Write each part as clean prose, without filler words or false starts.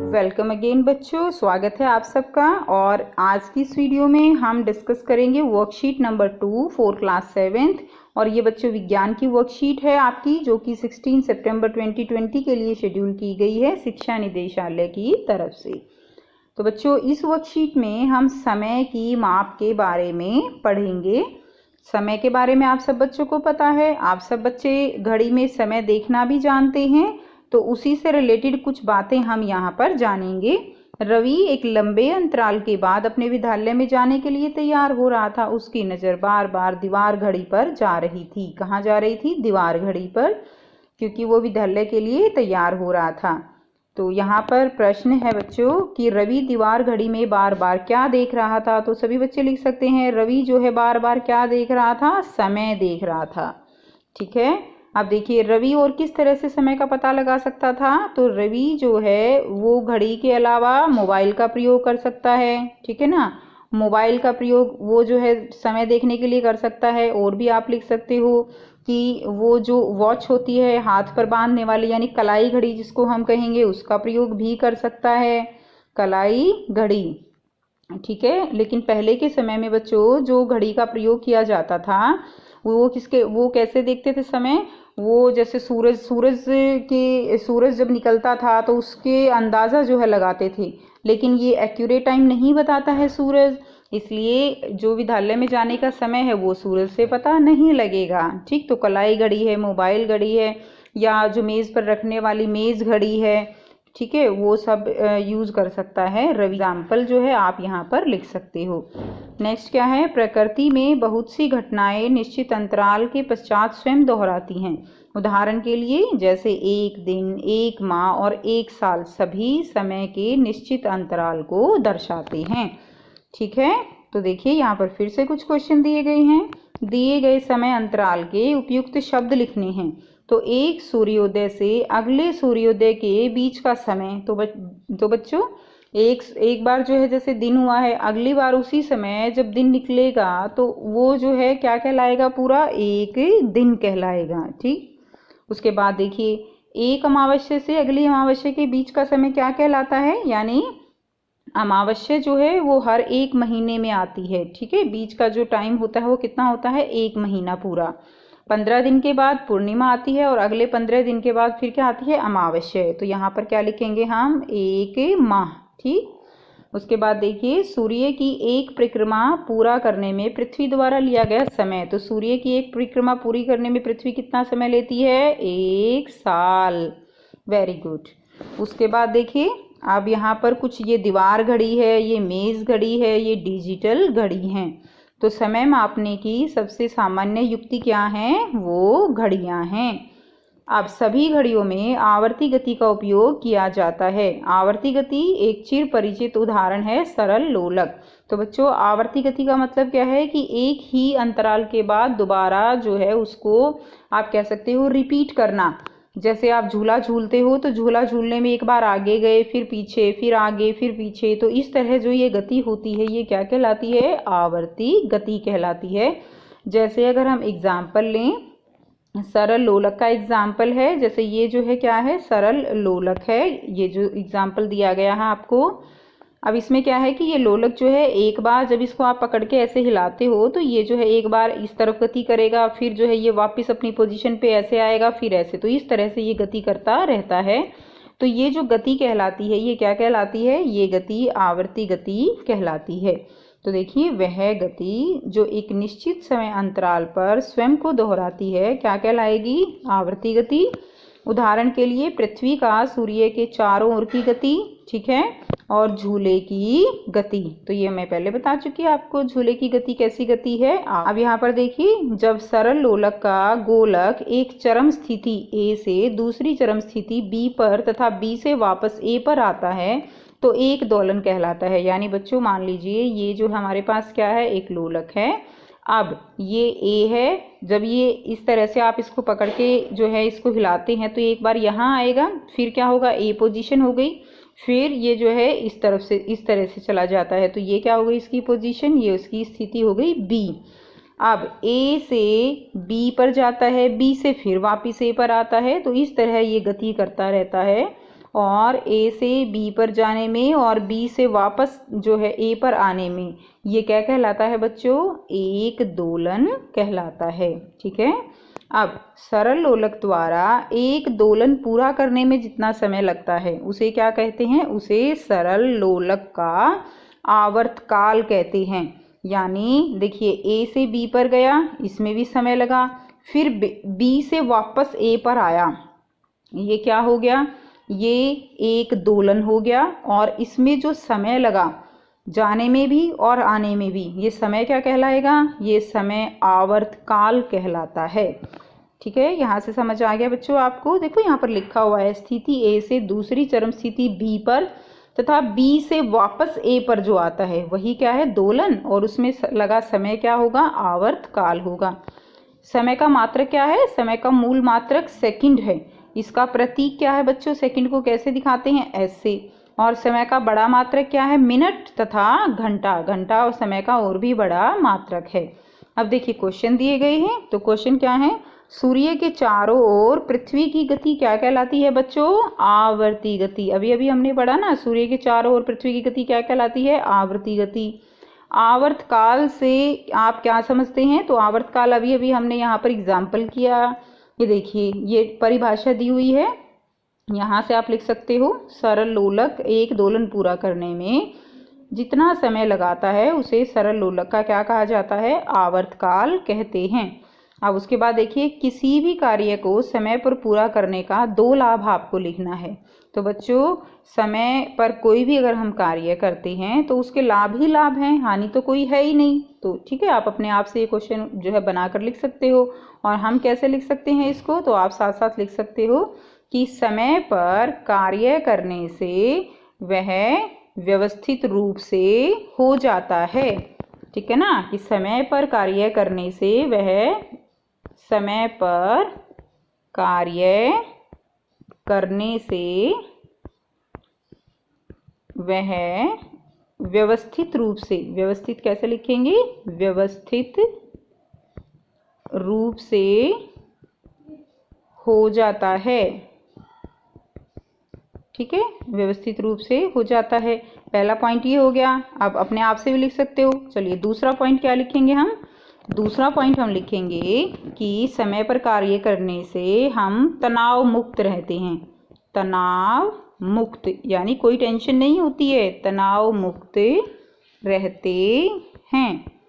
Welcome again बच्चों, स्वागत है आप सबका। और आज की इस वीडियो में हम डिस्कस करेंगे worksheet number 2 for class 7th। और ये बच्चों विज्ञान की वर्कशीट है आपकी, जो कि 16 सितंबर 2020 के लिए शेड्यूल की गई है शिक्षा निदेशालय की तरफ से। तो बच्चों इस वर्कशीट में हम समय की माप के बारे में पढ़ेंगे। समय के बारे में आप सब बच्चों को पता है, आप सब बच्चे घड़ी में समय देखना भी जानते हैं, तो उसी से रिलेटेड कुछ बातें हम यहाँ पर जानेंगे। रवि एक लंबे अंतराल के बाद अपने विद्यालय में जाने के लिए तैयार हो रहा था। उसकी नज़र बार बार दीवार घड़ी पर जा रही थी। कहाँ जा रही थी? दीवार घड़ी पर, क्योंकि वो विद्यालय के लिए तैयार हो रहा था। तो यहाँ पर प्रश्न है बच्चों कि रवि दीवार घड़ी में बार बार क्या देख रहा था। तो सभी बच्चे लिख सकते हैं, रवि जो है बार बार क्या देख रहा था? समय देख रहा था। ठीक है, अब देखिए रवि और किस तरह से समय का पता लगा सकता था। तो रवि जो है वो घड़ी के अलावा मोबाइल का प्रयोग कर सकता है। ठीक है ना, मोबाइल का प्रयोग वो जो है समय देखने के लिए कर सकता है। और भी आप लिख सकते हो कि वो जो वॉच होती है हाथ पर बांधने वाली, यानी कलाई घड़ी जिसको हम कहेंगे, उसका प्रयोग भी कर सकता है, कलाई घड़ी। ठीक है, लेकिन पहले के समय में बच्चों जो घड़ी का प्रयोग किया जाता था वो कैसे देखते थे समय? वो जैसे सूरज जब निकलता था तो उसके अंदाज़ा जो है लगाते थे, लेकिन ये एक्यूरेट टाइम नहीं बताता है सूरज, इसलिए जो विद्यालय में जाने का समय है वो सूरज से पता नहीं लगेगा। ठीक, तो कलाई घड़ी है, मोबाइल घड़ी है, या जो मेज़ पर रखने वाली मेज़ घड़ी है, ठीक है, वो सब यूज़ कर सकता है रवि। एग्जाम्पल जो है आप यहाँ पर लिख सकते हो। नेक्स्ट क्या है? प्रकृति में बहुत सी घटनाएं निश्चित अंतराल के पश्चात स्वयं दोहराती हैं। उदाहरण के लिए जैसे एक दिन, एक माह और एक साल सभी समय के निश्चित अंतराल को दर्शाते हैं। ठीक है, तो देखिए यहाँ पर फिर से कुछ क्वेश्चन दिए गए हैं। दिए गए समय अंतराल के उपयुक्त शब्द लिखने हैं। तो एक सूर्योदय से अगले सूर्योदय के बीच का समय, तो बच्चों एक बार जो है जैसे दिन हुआ है, अगली बार उसी समय जब दिन निकलेगा तो वो जो है क्या कहलाएगा? पूरा एक दिन कहलाएगा। ठीक, उसके बाद देखिए एक अमावस्या से अगली अमावस्या के बीच का समय क्या कहलाता है? यानी अमावस्या जो है वो हर एक महीने में आती है। ठीक है, बीच का जो टाइम होता है वो कितना होता है? एक महीना पूरा। 15 दिन के बाद पूर्णिमा आती है और अगले 15 दिन के बाद फिर क्या आती है? अमावस्या। तो यहाँ पर क्या लिखेंगे हम? एक माह। ठीक, उसके बाद देखिए सूर्य की एक परिक्रमा पूरा करने में पृथ्वी द्वारा लिया गया समय। तो सूर्य की एक परिक्रमा पूरी करने में पृथ्वी कितना समय लेती है? 1 साल। Very good. उसके बाद देखिए अब यहाँ पर कुछ ये दीवार घड़ी है, ये मेज़ घड़ी है, ये डिजिटल घड़ी हैं। तो समय मापने की सबसे सामान्य युक्ति क्या है? वो घड़ियाँ हैं। अब सभी घड़ियों में आवर्ती गति का उपयोग किया जाता है। आवर्ती गति एक चिर परिचित उदाहरण है सरल लोलक। तो बच्चों आवर्ती गति का मतलब क्या है? कि एक ही अंतराल के बाद दोबारा जो है उसको आप कह सकते हो रिपीट करना। जैसे आप झूला झूलते हो तो झूला झूलने में एक बार आगे गए, फिर पीछे, फिर आगे, फिर पीछे, तो इस तरह जो ये गति होती है ये क्या कहलाती है? आवर्ती गति कहलाती है। जैसे अगर हम एग्जाम्पल लें, सरल लोलक का एग्जाम्पल है, जैसे ये जो है क्या है? सरल लोलक है, ये जो एग्जाम्पल दिया गया है आपको। अब इसमें क्या है कि ये लोलक जो है एक बार जब इसको आप पकड़ के ऐसे हिलाते हो तो ये जो है एक बार इस तरफ गति करेगा, फिर जो है ये वापस अपनी पोजीशन पे ऐसे आएगा, फिर ऐसे, तो इस तरह से ये गति करता रहता है। तो ये जो गति कहलाती है ये क्या कहलाती है? ये गति आवर्ती गति कहलाती है। तो देखिए वह गति जो एक निश्चित समय अंतराल पर स्वयं को दोहराती है क्या कहलाएगी? आवर्ती गति। उदाहरण के लिए पृथ्वी का सूर्य के चारों ओर की गति, ठीक है, और झूले की गति। तो ये मैं पहले बता चुकी आपको झूले की गति कैसी गति है। अब यहाँ पर देखिए जब सरल लोलक का गोलक एक चरम स्थिति ए से दूसरी चरम स्थिति बी पर तथा बी से वापस ए पर आता है तो एक दोलन कहलाता है। यानी बच्चों मान लीजिए ये जो हमारे पास क्या है? एक लोलक है। अब ये ए है, जब ये इस तरह से आप इसको पकड़ के जो है इसको हिलाते हैं तो एक बार यहाँ आएगा, फिर क्या होगा? ए पोजीशन हो गई, फिर ये जो है इस तरफ से इस तरह से चला जाता है, तो ये क्या हो गई? इसकी पोजीशन, ये उसकी स्थिति हो गई बी। अब ए से बी पर जाता है, बी से फिर वापिस ए पर आता है, तो इस तरह ये गति करता रहता है और ए से बी पर जाने में और बी से वापस जो है ए पर आने में, ये क्या कहलाता है बच्चों? एक दोलन कहलाता है। ठीक है। अब सरल लोलक द्वारा एक दोलन पूरा करने में जितना समय लगता है उसे क्या कहते हैं? उसे सरल लोलक का आवर्तकाल कहते हैं। यानी देखिए, ए से बी पर गया, इसमें भी समय लगा, फिर बी से वापस ए पर आया, ये क्या हो गया? ये एक दोलन हो गया। और इसमें जो समय लगा जाने में भी और आने में भी, ये समय क्या कहलाएगा? ये समय आवर्तकाल कहलाता है। ठीक है, यहाँ से समझ आ गया बच्चों आपको? देखो यहाँ पर लिखा हुआ है, स्थिति ए से दूसरी चरम स्थिति बी पर तथा बी से वापस ए पर जो आता है वही क्या है? दोलन। और उसमें लगा समय क्या होगा? आवर्तकाल होगा। समय का मात्रक क्या है? समय का मूल मात्रक सेकंड है। इसका प्रतीक क्या है बच्चों? सेकंड को कैसे दिखाते हैं? एस से। और समय का बड़ा मात्रक क्या है? मिनट तथा घंटा। घंटा और समय का और भी बड़ा मात्रक है। अब देखिए क्वेश्चन दिए गए हैं, तो क्वेश्चन क्या है? सूर्य के चारों ओर पृथ्वी की गति क्या कहलाती है बच्चों? आवर्ती गति। अभी अभी हमने पढ़ा ना, सूर्य के चारों ओर पृथ्वी की गति क्या कहलाती है? आवर्ती गति। आवर्तकाल से आप क्या समझते हैं? तो आवर्तकाल अभी अभी हमने यहाँ पर एग्जाम्पल किया। ये देखिए, ये परिभाषा दी हुई है, यहाँ से आप लिख सकते हो, सरल लोलक एक दोलन पूरा करने में जितना समय लगाता है उसे सरल लोलक का क्या कहा जाता है? आवर्तकाल कहते हैं। अब उसके बाद देखिए, किसी भी कार्य को समय पर पूरा करने का दो लाभ आपको लिखना है। तो बच्चों, समय पर कोई भी अगर हम कार्य करते हैं तो उसके लाभ ही लाभ हैं, हानि तो कोई है ही नहीं। तो ठीक है, आप अपने आप से ये क्वेश्चन जो है बनाकर लिख सकते हो। और हम कैसे लिख सकते हैं इसको? तो आप साथ साथ लिख सकते हो कि समय पर कार्य करने से वह व्यवस्थित रूप से हो जाता है। ठीक है ना, कि समय पर कार्य करने से वह समय पर कार्य करने से वह व्यवस्थित रूप से, व्यवस्थित कैसे लिखेंगे? व्यवस्थित रूप से हो जाता है। ठीक है, व्यवस्थित रूप से हो जाता है। पहला पॉइंट ये हो गया। अब अपने आप से भी लिख सकते हो। चलिए दूसरा पॉइंट क्या लिखेंगे हम? दूसरा पॉइंट हम लिखेंगे कि समय पर कार्य करने से हम तनाव मुक्त रहते हैं। तनाव मुक्त यानी कोई टेंशन नहीं होती है, तनाव मुक्त रहते हैं।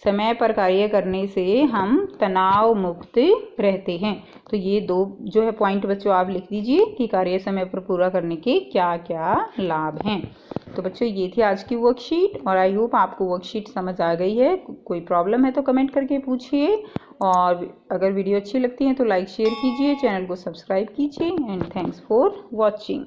समय पर कार्य करने से हम तनाव मुक्त रहते हैं। तो ये दो जो है पॉइंट बच्चों आप लिख दीजिए कि कार्य समय पर पूरा करने के क्या क्या लाभ हैं। तो बच्चों, ये थी आज की वर्कशीट और आई होप आपको वर्कशीट समझ आ गई है। कोई प्रॉब्लम है तो कमेंट करके पूछिए, और अगर वीडियो अच्छी लगती है तो लाइक शेयर कीजिए, चैनल को सब्सक्राइब कीजिए। And thanks for watching.